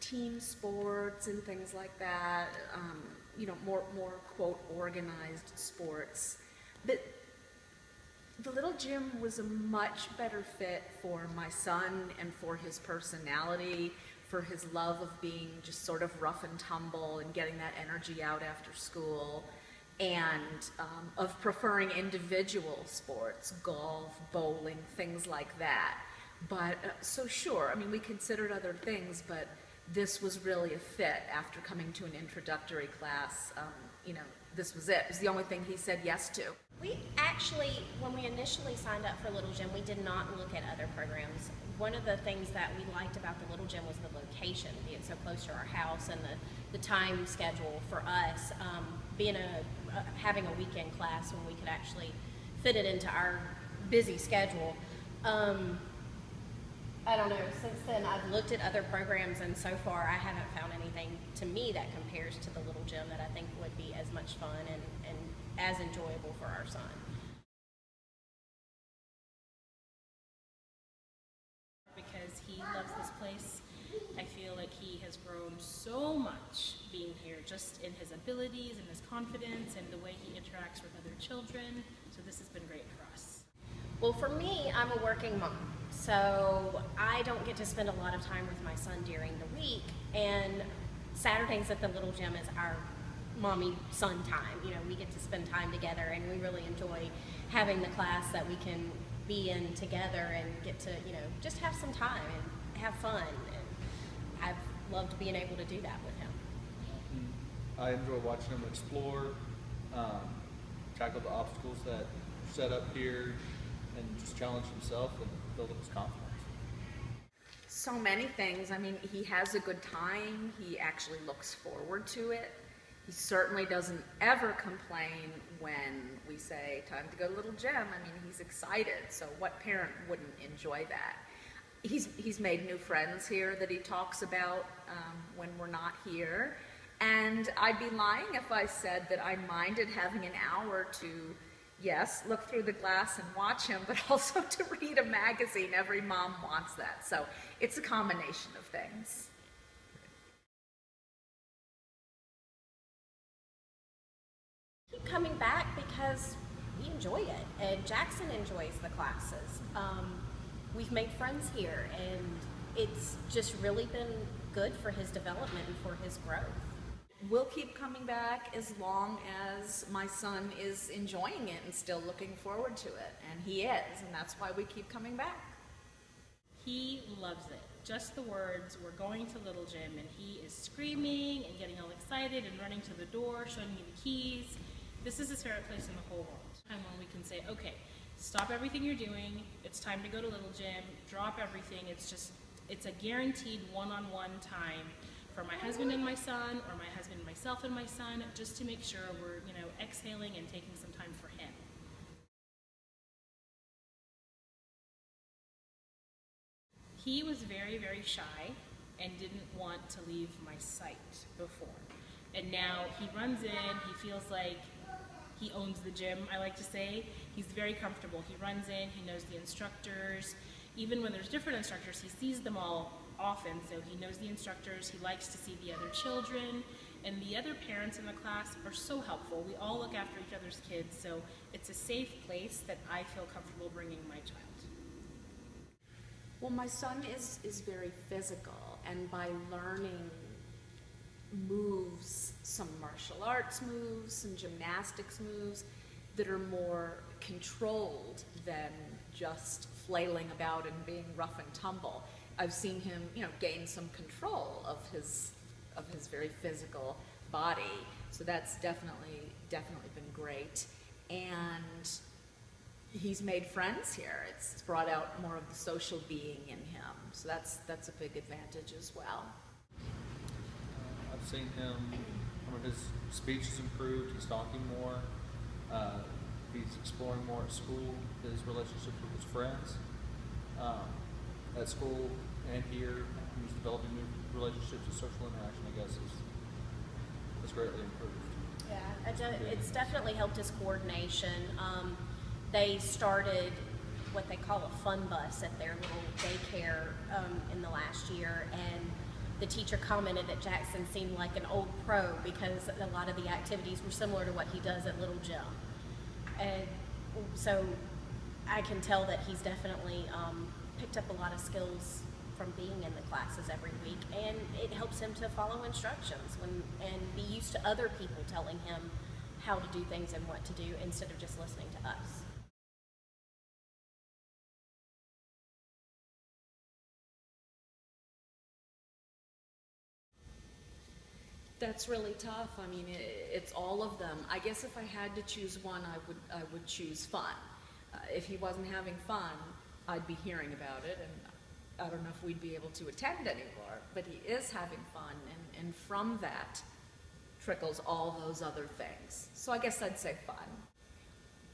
team sports and things like that, more quote organized sports. But the Little Gym was a much better fit for my son and for his personality, for his love of being just sort of rough and tumble and getting that energy out after school, and of preferring individual sports, golf, bowling, things like that. But so sure, I mean, we considered other things, but this was really a fit after coming to an introductory class. This was it. It was the only thing he said yes to. We actually, when we initially signed up for Little Gym, we did not look at other programs. One of the things that we liked about the Little Gym was the location, being so close to our house, and the time schedule for us, having a weekend class when we could actually fit it into our busy schedule. I don't know, since then I've looked at other programs, and so far I haven't found anything to me that compares to the Little Gym that I think would be as much fun and as enjoyable for our son. Because he loves this place. I feel like he has grown so much being here, just in his abilities and his confidence and the way he interacts with other children. So this has been great for us. Well, for me, I'm a working mom, so I don't get to spend a lot of time with my son during the week, and Saturdays at the Little Gym is our mommy-son time. We get to spend time together, and we really enjoy having the class that we can be in together and get to, just have some time and have fun, and I've loved being able to do that with him. I enjoy watching him explore, tackle the obstacles that are set up here, and just challenge himself and build up his confidence. So many things. I mean, he has a good time. He actually looks forward to it. He certainly doesn't ever complain when we say, time to go to Little Gym. I mean, he's excited. So what parent wouldn't enjoy that? He's made new friends here that he talks about when we're not here. And I'd be lying if I said that I minded having an hour to, yes, look through the glass and watch him, but also to read a magazine. Every mom wants that. So it's a combination of things. Keep coming back because we enjoy it, and Jackson enjoys the classes. We've made friends here, and it's just really been good for his development and for his growth. We'll keep coming back as long as my son is enjoying it and still looking forward to it, and he is, and that's why we keep coming back. He loves it. Just the words, we're going to Little Gym, and he is screaming and getting all excited and running to the door, showing me the keys. This is his favorite place in the whole world. And when we can say, okay, stop everything you're doing, it's time to go to Little Gym, drop everything. It's a guaranteed one-on-one time for my husband and my son, or my husband, myself and my son, just to make sure we're, exhaling and taking some time for him. He was very, very shy and didn't want to leave my sight before. And now he runs in, he feels like he owns the gym, I like to say. He's very comfortable. He runs in, he knows the instructors. Even when there's different instructors, he sees them all often, so he knows the instructors, he likes to see the other children, and the other parents in the class are so helpful. We all look after each other's kids, so it's a safe place that I feel comfortable bringing my child. Well, my son is very physical, and by learning moves, some martial arts moves, some gymnastics moves that are more controlled than just flailing about and being rough and tumble. I've seen him, gain some control of his very physical body. So that's definitely been great. And he's made friends here. It's brought out more of the social being in him. So that's a big advantage as well. I've seen him, his speech has improved, he's talking more, he's exploring more at school, his relationship with his friends. At school and here, he's developing new relationships and social interaction, I guess, is greatly improved. Yeah, it's definitely helped his coordination. They started what they call a fun bus at their little daycare in the last year, and the teacher commented that Jackson seemed like an old pro because a lot of the activities were similar to what he does at Little Gym. And so I can tell that he's definitely picked up a lot of skills from being in the classes every week, and it helps him to follow instructions and be used to other people telling him how to do things and what to do instead of just listening to us. That's really tough. I mean, it's all of them. I guess if I had to choose one, I would choose fun. If he wasn't having fun, I'd be hearing about it, and I don't know if we'd be able to attend anymore. But he is having fun, and from that trickles all those other things. So I guess I'd say fun.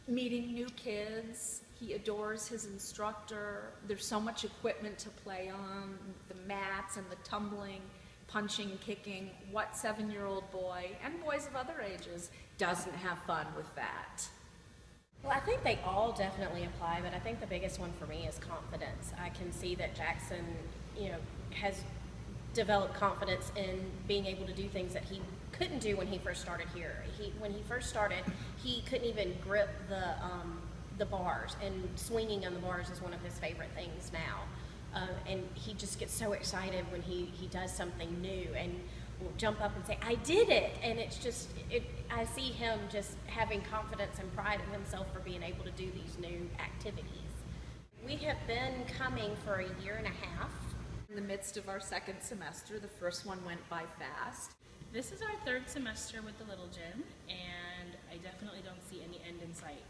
Meeting new kids. He adores his instructor. There's so much equipment to play on, the mats and the tumbling, punching, kicking. What 7-year-old boy, and boys of other ages, doesn't have fun with that? Well, I think they all definitely apply, but I think the biggest one for me is confidence. I can see that Jackson, has developed confidence in being able to do things that he couldn't do when he first started here. When he first started, he couldn't even grip the bars, and swinging on the bars is one of his favorite things now. And he just gets so excited when he does something new and will jump up and say, "I did it!" And it's just, I see him just having confidence and pride in himself for being able to do these new activities. We have been coming for a year and a half. In the midst of our second semester, the first one went by fast. This is our third semester with the Little Gym, and I definitely don't see any end in sight.